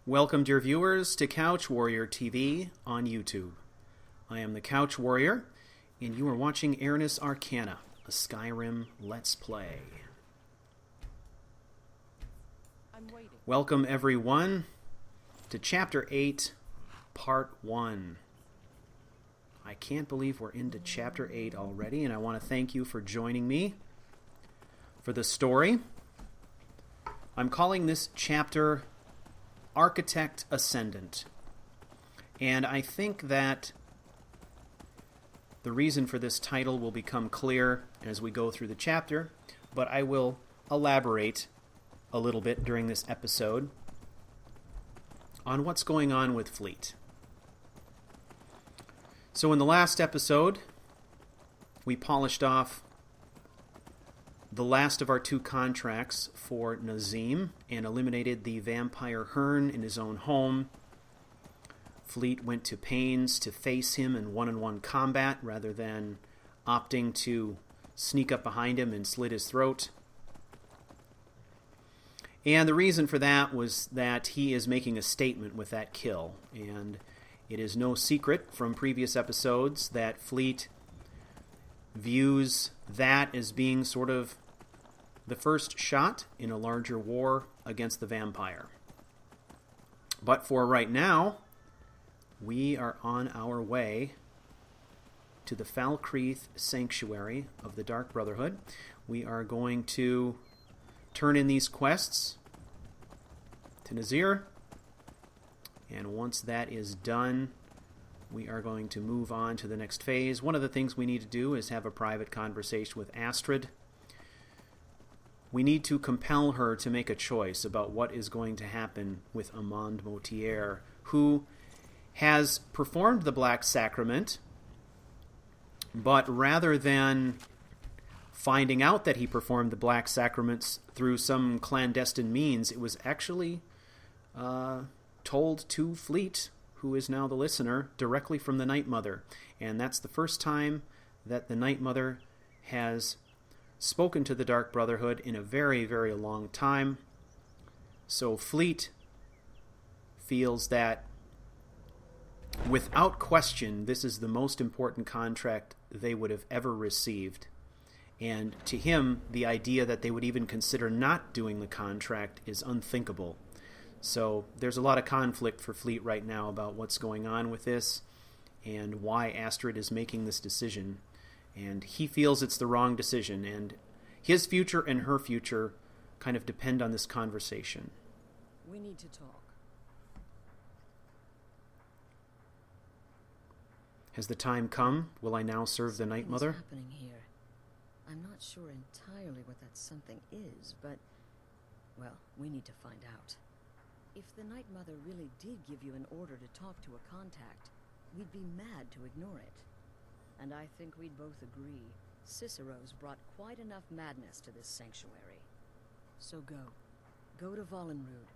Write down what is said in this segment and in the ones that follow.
Welcome, dear viewers, to CouchWarrior TV on YouTube. I am the CouchWarrior, and you are watching Airness Arcana, a Skyrim Let's Play. Welcome, everyone, to Chapter 8, Part 1. I can't believe we're into Chapter 8 already, and I want to thank you for joining me for the story. I'm calling this chapter Architect Ascendant. And I think that the reason for this title will become clear as we go through the chapter, but I will elaborate a little bit during this episode on what's going on with Fleet. So in the last episode, we polished off the last of our two contracts for Nazim and eliminated the vampire Hearn in his own home. Fleet went to pains to face him in one-on-one combat rather than opting to sneak up behind him and slit his throat. And the reason for that was that he is making a statement with that kill. And it is no secret from previous episodes that Fleet views that as being sort of the first shot in a larger war against the vampire. But for right now, we are on our way to the Falkreath Sanctuary of the Dark Brotherhood. We are going to turn in these quests to Nazir, and once that is done, we are going to move on to the next phase. One of the things we need to do is have a private conversation with Astrid. We need to compel her to make a choice about what is going to happen with Amaund Motierre, who has performed the Black Sacrament, but rather than finding out that he performed the Black Sacraments through some clandestine means, it was actually told to Fleet, who is now the listener, directly from the Night Mother. And that's the first time that the Night Mother has spoken to the Dark Brotherhood in a very, very long time. So Fleet feels that, without question, this is the most important contract they would have ever received. And to him, the idea that they would even consider not doing the contract is unthinkable. So there's a lot of conflict for Fleet right now about what's going on with this and why Astrid is making this decision. And he feels it's the wrong decision, and his future and her future kind of depend on this conversation. We need to talk. Has the time come? Will I now serve the Night Mother? What's happening here? I'm not sure entirely what that something is, but, well, we need to find out. If the Night Mother really did give you an order to talk to a contact, we'd be mad to ignore it. And I think we'd both agree Cicero's brought quite enough madness to this sanctuary. So go. Go to Volunruud.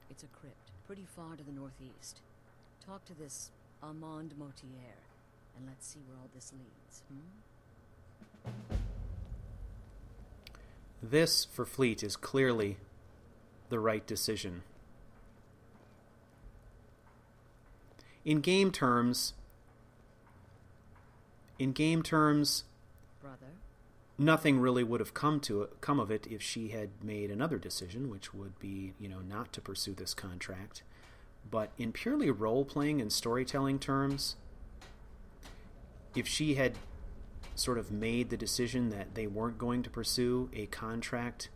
It's a crypt, pretty far to the northeast. Talk to this Amaund Motierre, and let's see where all this leads, This, for Fleet, is clearly the right decision. In game terms, Brother? nothing really would have come of it if she had made another decision, which would be, not to pursue this contract. But in purely role-playing and storytelling terms, if she had sort of made the decision that they weren't going to pursue a contract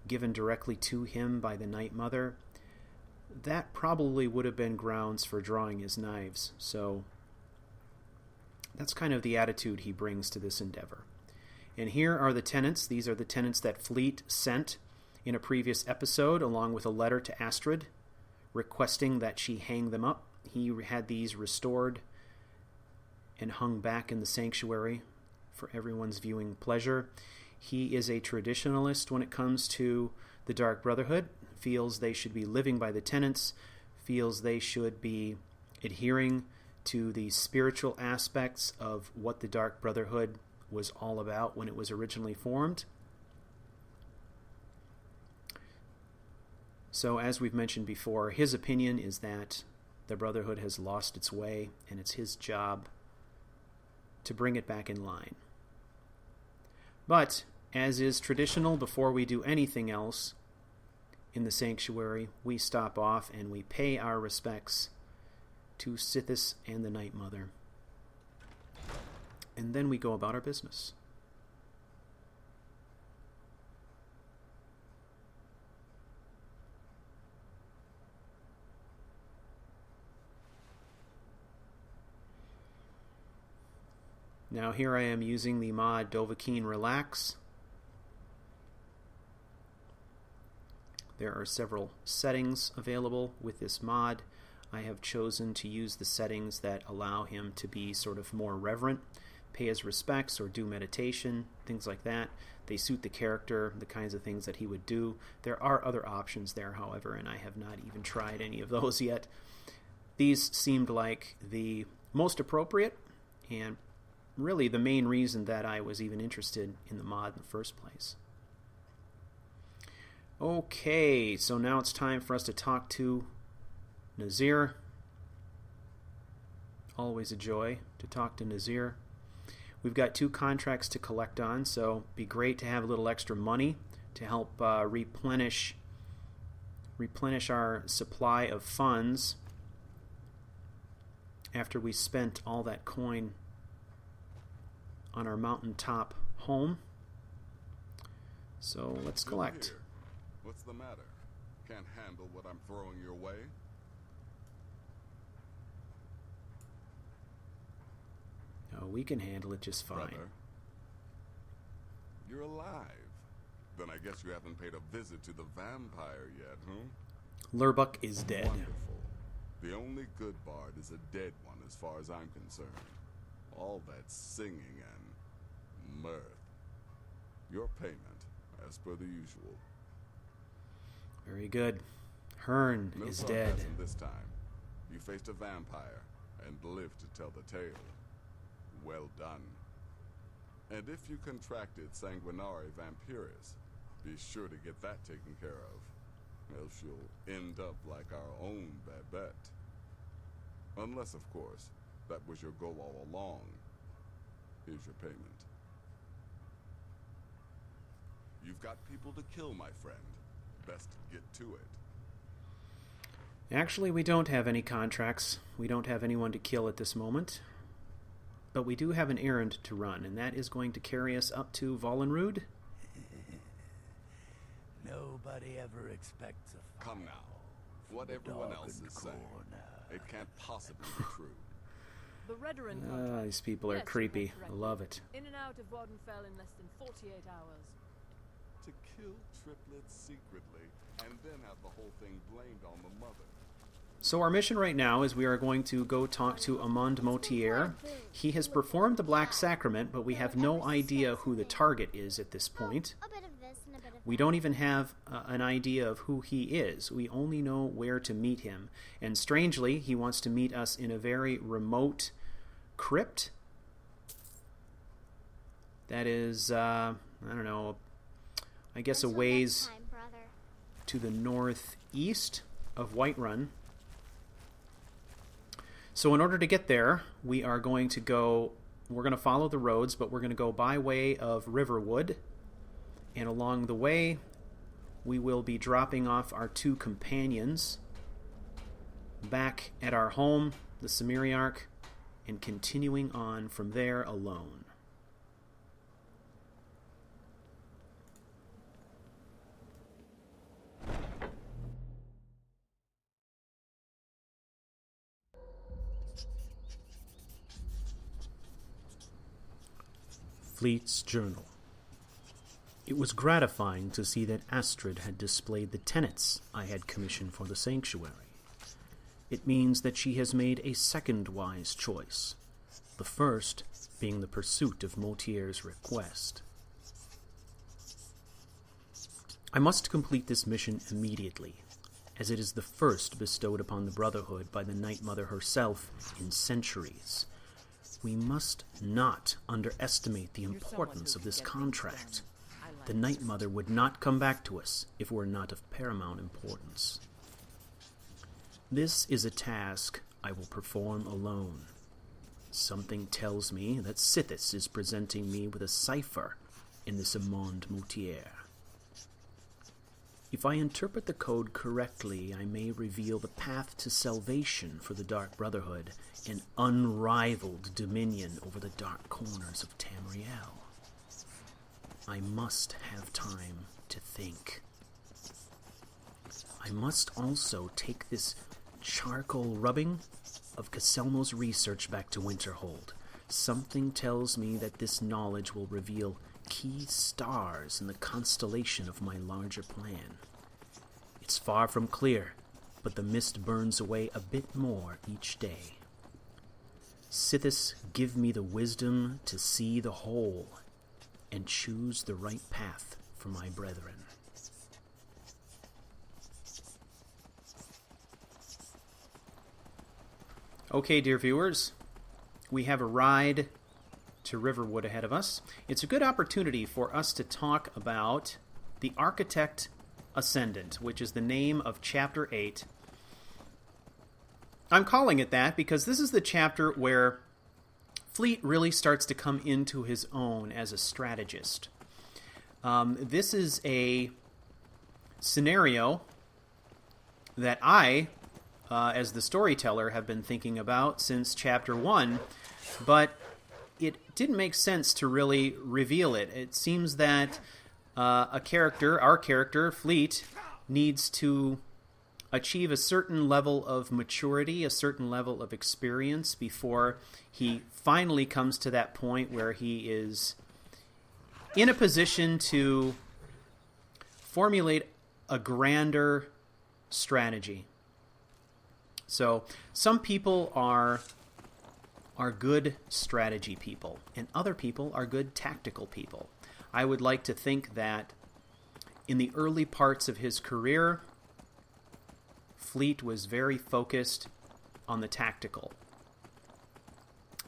given directly to him by the Night Mother, that probably would have been grounds for drawing his knives. So that's kind of the attitude he brings to this endeavor. And here are the tenants. These are the tenants that Fleet sent in a previous episode, along with a letter to Astrid requesting that she hang them up. He had these restored and hung back in the sanctuary for everyone's viewing pleasure. He is a traditionalist when it comes to the Dark Brotherhood, feels they should be living by the tenets, feels they should be adhering to the spiritual aspects of what the Dark Brotherhood was all about when it was originally formed. So, as we've mentioned before, his opinion is that the Brotherhood has lost its way, and it's his job to bring it back in line. But, as is traditional, before we do anything else in the Sanctuary, we stop off and we pay our respects to Sithis and the Night Mother. And then we go about our business. Now here I am using the mod Dovahkiin Relax. There are several settings available with this mod. I have chosen to use the settings that allow him to be sort of more reverent, pay his respects or do meditation, things like that. They suit the character, the kinds of things that he would do. There are other options there, however, and I have not even tried any of those yet. These seemed like the most appropriate and really the main reason that I was even interested in the mod in the first place. Okay, so now it's time for us to talk to Nazir. Always a joy to talk to Nazir. We've got 2 contracts to collect on, so it'd be great to have a little extra money to help replenish our supply of funds after we spent all that coin on our mountaintop home. So let's collect. Here. What's the matter? Can't handle what I'm throwing your way? No, we can handle it just fine. Brother, you're alive. Then I guess you haven't paid a visit to the vampire yet, huh? Lurbuck is dead. Wonderful. The only good bard is a dead one as far as I'm concerned. All that singing and mirth. Your payment, as per the usual. Very good. Hearn No is dead. sarcasm this time. You faced a vampire and lived to tell the tale. Well done. And if you contracted sanguinary vampiris, be sure to get that taken care of. Else you'll end up like our own Babette. Unless, of course, that was your goal all along. Here's your payment. You've got people to kill, my friend. Best get to it. Actually, we don't have any contracts. We don't have anyone to kill at this moment. But we do have an errand to run, and that is going to carry us up to Volunruud. Nobody ever expects a Come now. What everyone else is saying. It can't possibly be true. The Redoran contract. These people are Yes, creepy. you have I love it. In and out of Wardenfell in less than 48 hours. To kill triplets secretly, and then have the whole thing blamed on the mother. So our mission right now is we are going to go talk to Amaund Motierre. He has performed the Black Sacrament, but we have no idea who the target is at this point. A bit of this and a bit of We don't even have an idea of who he is. We only know where to meet him. And strangely, he wants to meet us in a very remote crypt. That is, I don't know, I guess a ways time, brother. to the northeast of Whiterun. So in order to get there, we're going to follow the roads, but we're going to go by way of Riverwood. And along the way, we will be dropping off our 2 companions back at our home, the Cimmeriarch, and continuing on from there alone. Fleet's Journal. It was gratifying to see that Astrid had displayed the tenets I had commissioned for the Sanctuary. It means that she has made a second wise choice, the first being the pursuit of Motierre's request. I must complete this mission immediately, as it is the first bestowed upon the Brotherhood by the Night Mother herself in centuries. We must not underestimate the importance of this contract. The Night Mother would not come back to us if it were not of paramount importance. This is a task I will perform alone. Something tells me that Sithis is presenting me with a cipher in this Amaund Motierre. If I interpret the code correctly, I may reveal the path to salvation for the Dark Brotherhood and unrivaled dominion over the dark corners of Tamriel. I must have time to think. I must also take this charcoal rubbing of Caselmo's research back to Winterhold. Something tells me that this knowledge will reveal key stars in the constellation of my larger plan. It's far from clear, but the mist burns away a bit more each day. Sithis, give me the wisdom to see the whole and choose the right path for my brethren. Okay, dear viewers, we have a ride to Riverwood ahead of us. It's a good opportunity for us to talk about the Architect Ascendant, which is the name of Chapter 8. I'm calling it that because this is the chapter where Fleet really starts to come into his own as a strategist. This is a scenario that I, as the storyteller, have been thinking about since Chapter 1, but it didn't make sense to really reveal it. It seems that our character, Fleet, needs to achieve a certain level of maturity, a certain level of experience before he finally comes to that point where he is in a position to formulate a grander strategy. So some people are good strategy people, and other people are good tactical people. I would like to think that in the early parts of his career, Fleet was very focused on the tactical.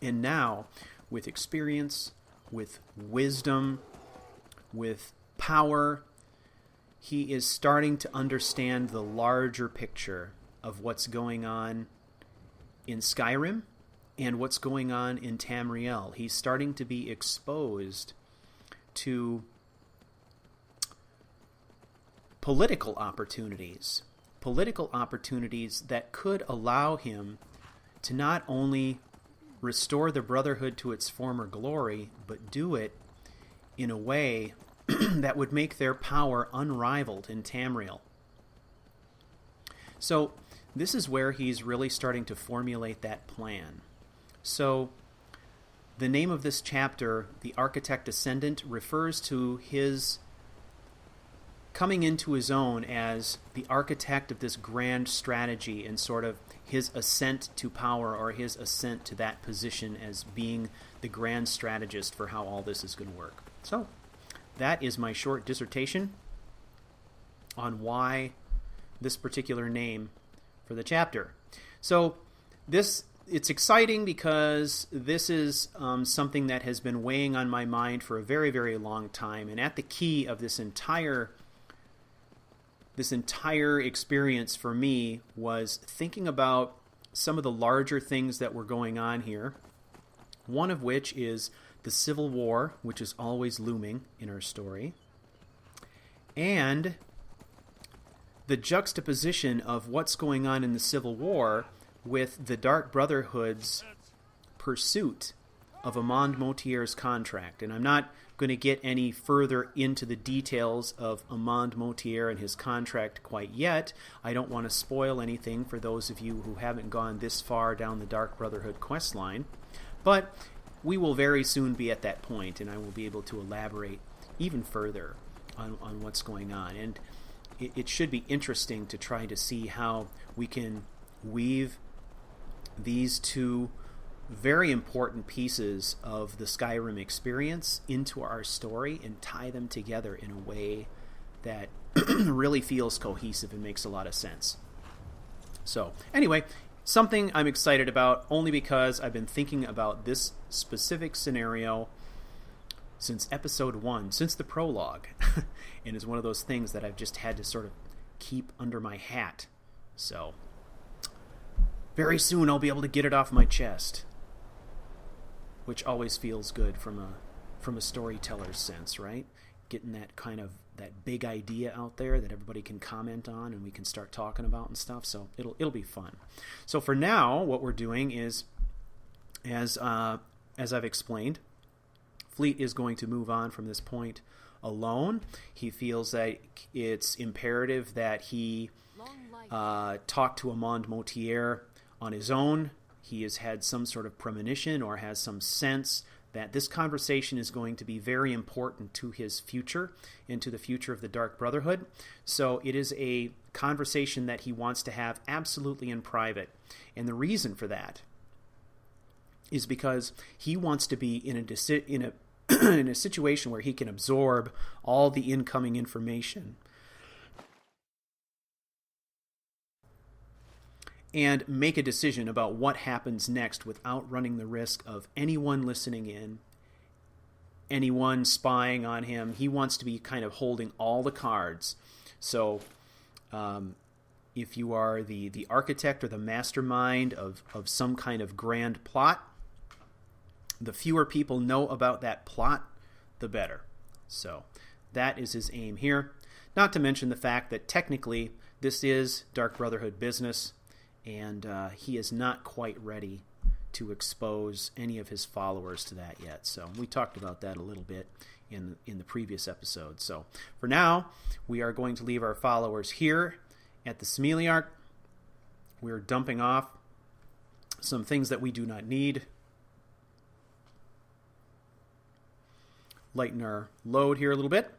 And now, with experience, with wisdom, with power, he is starting to understand the larger picture of what's going on in Skyrim and what's going on in Tamriel. He's starting to be exposed to political opportunities that could allow him to not only restore the Brotherhood to its former glory, but do it in a way that would make their power unrivaled in Tamriel. So this is where he's really starting to formulate that plan. So the name of this chapter, The Architect Ascendant, refers to his coming into his own as the architect of this grand strategy and sort of his ascent to power, or his ascent to that position as being the grand strategist for how all this is going to work. So that is my short dissertation on why this particular name for the chapter. So it's exciting because this is something that has been weighing on my mind for a very, very long time, and at the key of this entire experience for me was thinking about some of the larger things that were going on here, one of which is the Civil War, which is always looming in our story, and the juxtaposition of what's going on in the Civil War with the Dark Brotherhood's pursuit of Amaund Motierre's contract. And I'm not going to get any further into the details of Amaund Motierre and his contract quite yet. I don't want to spoil anything for those of you who haven't gone this far down the Dark Brotherhood questline. But we will very soon be at that point, and I will be able to elaborate even further on what's going on. And it should be interesting to try to see how we can weave these two very important pieces of the Skyrim experience into our story and tie them together in a way that really feels cohesive and makes a lot of sense. So, anyway, something I'm excited about only because I've been thinking about this specific scenario since episode 1, since the prologue. and is one of those things that I've just had to sort of keep under my hat. So very soon I'll be able to get it off my chest, which always feels good from a storyteller's sense, right? Getting that big idea out there that everybody can comment on and we can start talking about and stuff. So it'll be fun. So for now, what we're doing is, as I've explained, Fleet is going to move on from this point alone. He feels that it's imperative that he talk to Amaund Motierre on his own. He has had some sort of premonition or has some sense that this conversation is going to be very important to his future and to the future of the Dark Brotherhood. So it is a conversation that he wants to have absolutely in private. And the reason for that is because he wants to be in a situation where he can absorb all the incoming information and make a decision about what happens next without running the risk of anyone listening in, anyone spying on him. He wants to be kind of holding all the cards. So if you are the architect or the mastermind of some kind of grand plot, the fewer people know about that plot, the better. So that is his aim here. Not to mention the fact that technically this is Dark Brotherhood business, and he is not quite ready to expose any of his followers to that yet. So we talked about that a little bit in the previous episode. So for now, we are going to leave our followers here at the Semeliarch. We're dumping off some things that we do not need. Lighten our load here a little bit.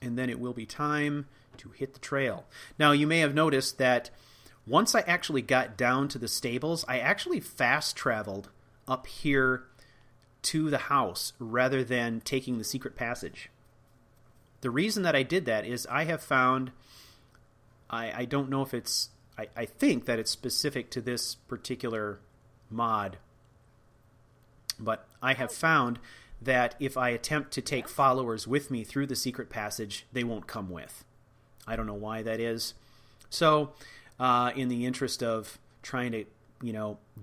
And then it will be time to hit the trail. Now, you may have noticed that once I actually got down to the stables, I actually fast traveled up here to the house rather than taking the secret passage. The reason that I did that is I have found, I don't know if it's, I think that it's specific to this particular mod, but I have found that if I attempt to take followers with me through the secret passage, they won't come with. I don't know why that is. So, in the interest of trying to,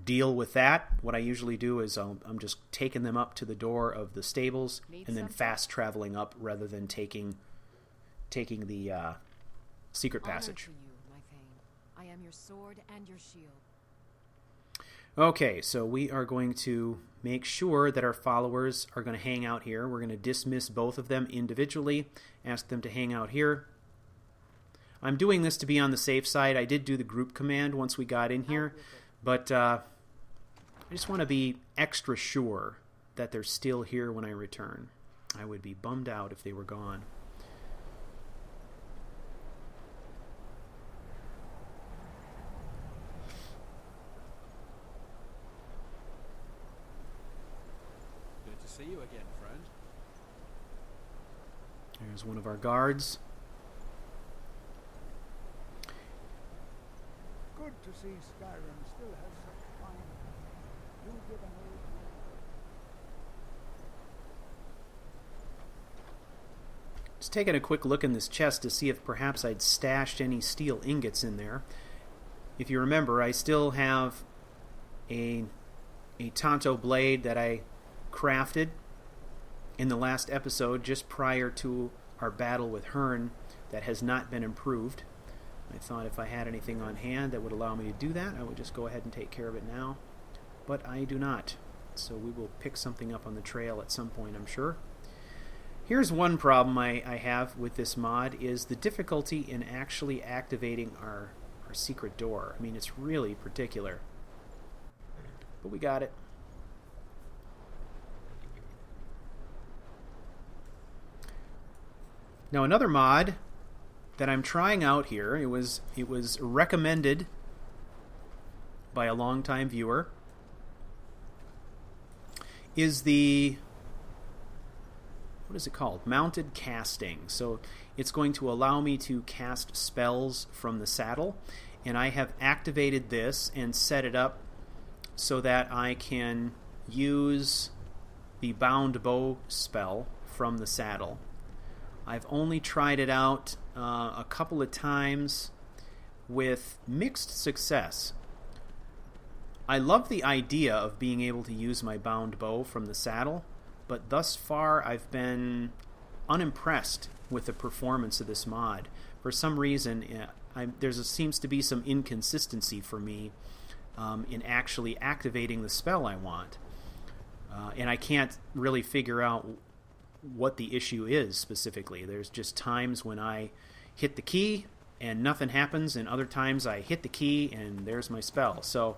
deal with that, what I usually do is I'm just taking them up to the door of the stables and then fast traveling up rather than taking the secret passage. For you, my Thane. I am your sword and your shield. Okay, so we are going to make sure that our followers are going to hang out here. We're going to dismiss both of them individually, ask them to hang out here. I'm doing this to be on the safe side. I did do the group command once we got in here, but I just want to be extra sure that they're still here when I return. I would be bummed out if they were gone. See you again, friend. There's one of our guards. Good to see Skyrim still has such fine. You give an old man. Just taking a quick look in this chest to see if perhaps I'd stashed any steel ingots in there. If you remember, I still have a Tanto blade that I crafted in the last episode just prior to our battle with Hearn that has not been improved. I thought if I had anything on hand that would allow me to do that, I would just go ahead and take care of it now. But I do not. So we will pick something up on the trail at some point, I'm sure. Here's one problem I have with this mod is the difficulty in actually activating our secret door. I mean, it's really particular. But we got it. Now another mod that I'm trying out here, it was recommended by a longtime viewer, is the, what is it called? Mounted casting. So it's going to allow me to cast spells from the saddle, and I have activated this and set it up so that I can use the bound bow spell from the saddle. I've only tried it out a couple of times with mixed success. I love the idea of being able to use my bound bow from the saddle, but thus far I've been unimpressed with the performance of this mod. For some reason, seems to be some inconsistency for me in actually activating the spell I want. And I can't really figure out what the issue is specifically. There's just times when I hit the key and nothing happens, and other times I hit the key and there's my spell. So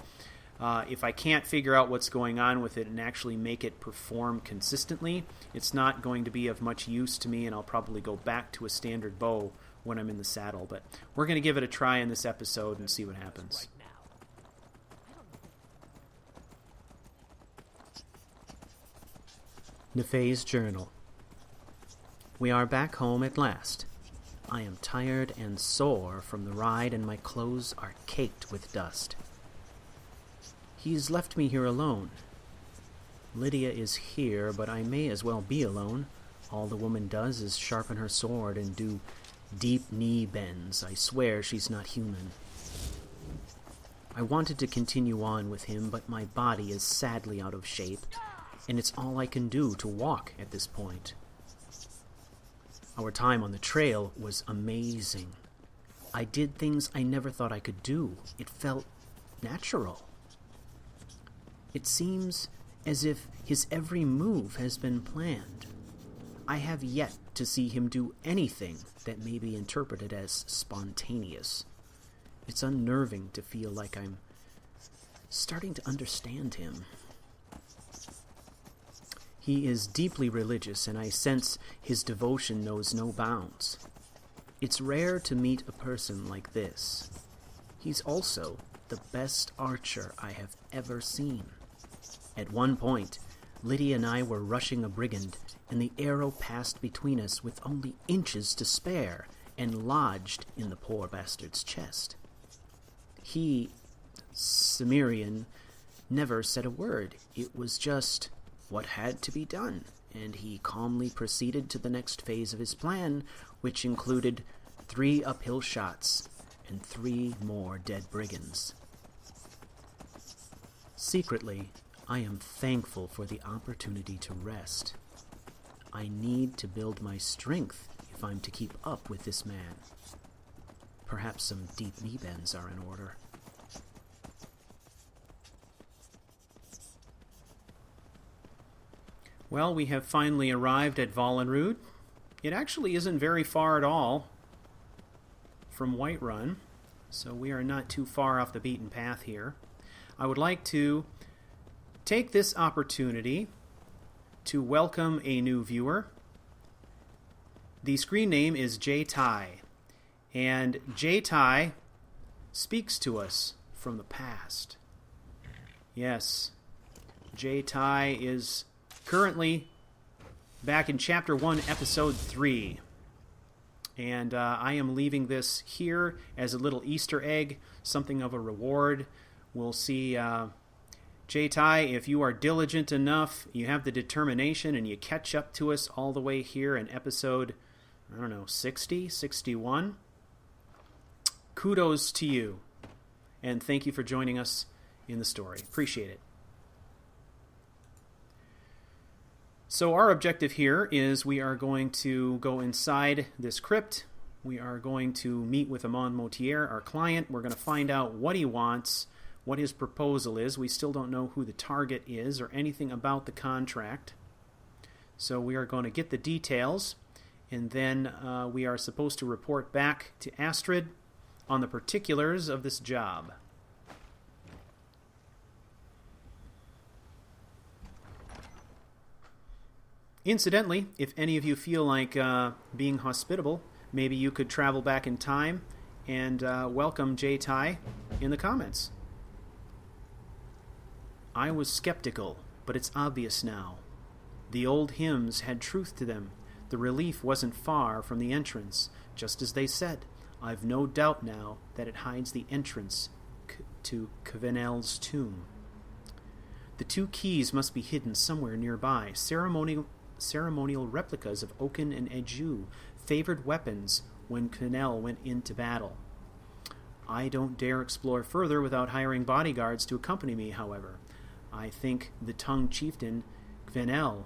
if I can't figure out what's going on with it and actually make it perform consistently, it's not going to be of much use to me, and I'll probably go back to a standard bow when I'm in the saddle. But we're going to give it a try in this episode and see what happens. Nephae's Journal. We are back home at last. I am tired and sore from the ride, and my clothes are caked with dust. He's left me here alone. Lydia is here, but I may as well be alone. All the woman does is sharpen her sword and do deep knee bends. I swear she's not human. I wanted to continue on with him, but my body is sadly out of shape, and it's all I can do to walk at this point. Our time on the trail was amazing. I did things I never thought I could do. It felt natural. It seems as if his every move has been planned. I have yet to see him do anything that may be interpreted as spontaneous. It's unnerving to feel like I'm starting to understand him. He is deeply religious, and I sense his devotion knows no bounds. It's rare to meet a person like this. He's also the best archer I have ever seen. At one point, Lydia and I were rushing a brigand, and the arrow passed between us with only inches to spare and lodged in the poor bastard's chest. He, Cimmerian, never said a word. It was just what had to be done, and he calmly proceeded to the next phase of his plan, which included 3 uphill shots and 3 more dead brigands. Secretly, I am thankful for the opportunity to rest. I need to build my strength if I'm to keep up with this man. Perhaps some deep knee bends are in order. Well, we have finally arrived at Volunruud. It actually isn't very far at all from Whiterun, so we are not too far off the beaten path here. I would like to take this opportunity to welcome a new viewer. The screen name is J-Tai, and J-Tai speaks to us from the past. Yes, J-Tai is currently back in Chapter 1, Episode 3. And I am leaving this here as a little Easter egg, something of a reward. We'll see, J-Tai, if you are diligent enough, you have the determination, and you catch up to us all the way here in Episode, 60, 61. Kudos to you, and thank you for joining us in the story. Appreciate it. So our objective here is we are going to go inside this crypt. We are going to meet with Amaund Motierre, our client. We're going to find out what he wants, what his proposal is. We still don't know who the target is or anything about the contract. So we are going to get the details, and then we are supposed to report back to Astrid on the particulars of this job. Incidentally, if any of you feel like being hospitable, maybe you could travel back in time and welcome J-Tai in the comments. I was skeptical, but it's obvious now. The old hymns had truth to them. The relief wasn't far from the entrance, just as they said. I've no doubt now that it hides the entrance to Kvenel's tomb. The 2 keys must be hidden somewhere nearby. Ceremonial replicas of Oaken and Eju favored weapons when Quenelle went into battle. I don't dare explore further without hiring bodyguards to accompany me, however. I think the tongue chieftain, Quenelle,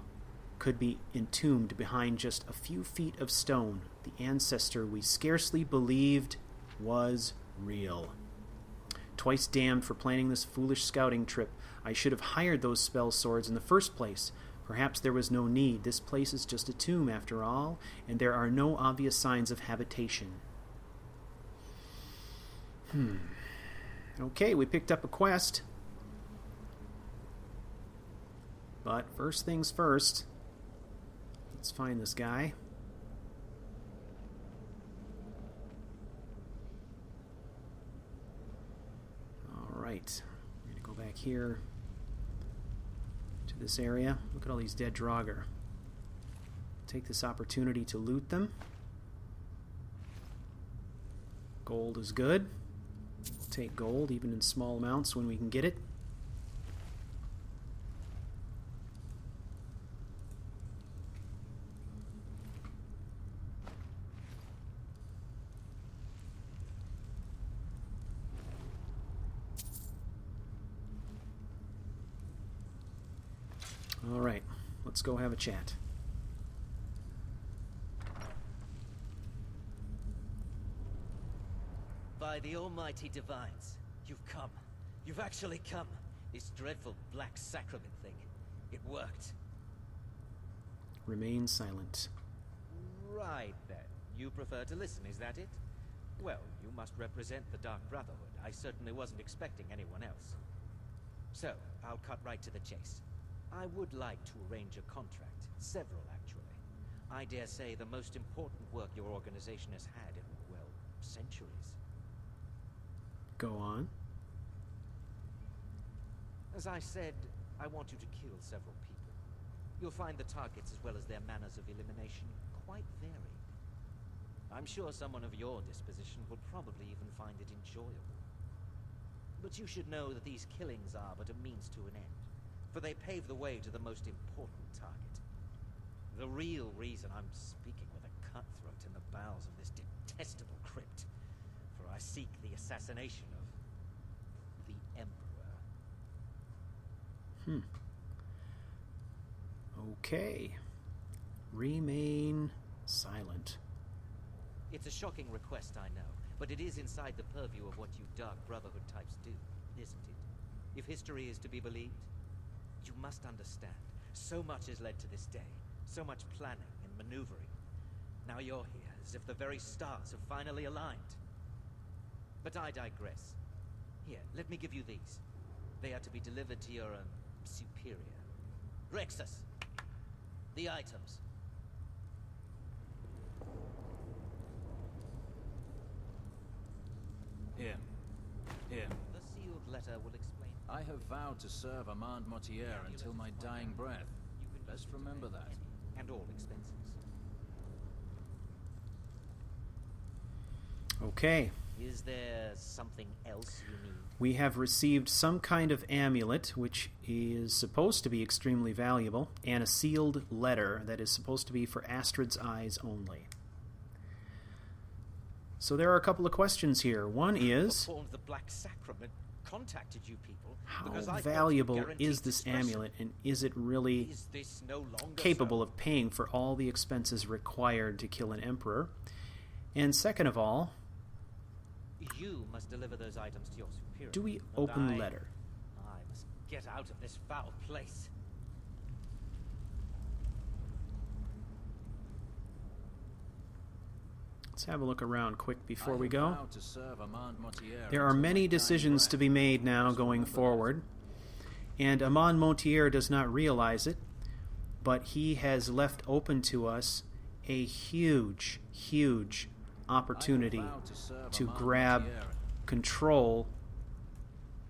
could be entombed behind just a few feet of stone, the ancestor we scarcely believed was real. Twice damned for planning this foolish scouting trip. I should have hired those spell swords in the first place. Perhaps there was no need. This place is just a tomb, after all, and there are no obvious signs of habitation. Okay, we picked up a quest. But first things first, let's find this guy. Alright, we're going to go back here to this area. Look at all these dead Draugr. Take this opportunity to loot them. Gold is good. We'll take gold, even in small amounts when we can get it. All right, let's go have a chat. By the almighty divines, you've come. You've actually come. This dreadful black sacrament thing. It worked. Remain silent. Right then. You prefer to listen, is that it? Well, you must represent the Dark Brotherhood. I certainly wasn't expecting anyone else. So, I'll cut right to the chase. I would like to arrange a contract. Several, actually. I dare say the most important work your organization has had in, well, centuries. Go on. As I said, I want you to kill several people. You'll find the targets as well as their manners of elimination quite varied. I'm sure someone of your disposition will probably even find it enjoyable. But you should know that these killings are but a means to an end, for they pave the way to the most important target. The real reason I'm speaking with a cutthroat in the bowels of this detestable crypt, for I seek the assassination of the Emperor. Okay. Remain silent. It's a shocking request, I know, but it is inside the purview of what you Dark Brotherhood types do, isn't it? If history is to be believed, you must understand, so much has led to this day, so much planning and maneuvering. Now you're here, as if the very stars have finally aligned. But I digress. Here, let me give you these. They are to be delivered to your, superior. Rexus! The items. Here. The sealed letter will explain. I have vowed to serve Amaund Motierre until my dying breath. You can Best remember that. And all expenses. Okay. Is there something else you need? We have received some kind of amulet, which is supposed to be extremely valuable, and a sealed letter that is supposed to be for Astrid's eyes only. So there are a couple of questions here. One is, Performed the Black Sacrament, contacted you people, how because I thought you valuable guaranteed is this discretion. amulet, and is it really Is this no longer capable so? of paying for all the expenses required to kill an emperor? And second of all, You must deliver those items to your superior. do we and open the I letter? must get out of this foul place. Let's have a look around quick before I we have go. vowed to serve Amaund Motierre There are until my many dying decisions breath. to be made now Best going remember that. forward, and Amaund Motierre does not realize it, but he has left open to us a huge, huge opportunity I have vowed to serve to Amaund grab Motierre. control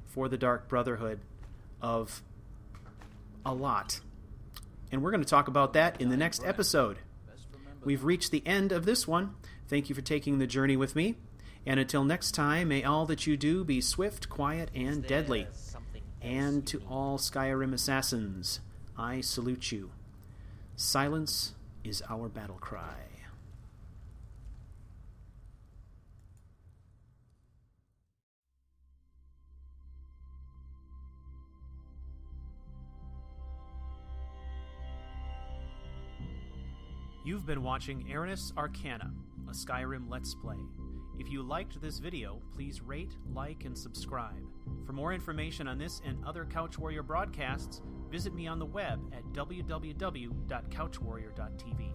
for the Dark Brotherhood of a lot. And we're going to talk about that in the next episode. Best remember We've reached the end of this one. Thank you for taking the journey with me. And until next time, may all that you do be swift, quiet, and Is there deadly. something else And you to need? all Skyrim assassins, I salute you. Silence is our battle cry. You've been watching Aranis Arcana, a Skyrim Let's Play. If you liked this video, please rate, like, and subscribe. For more information on this and other CouchWarrior broadcasts, visit me on the web at www.couchwarrior.tv.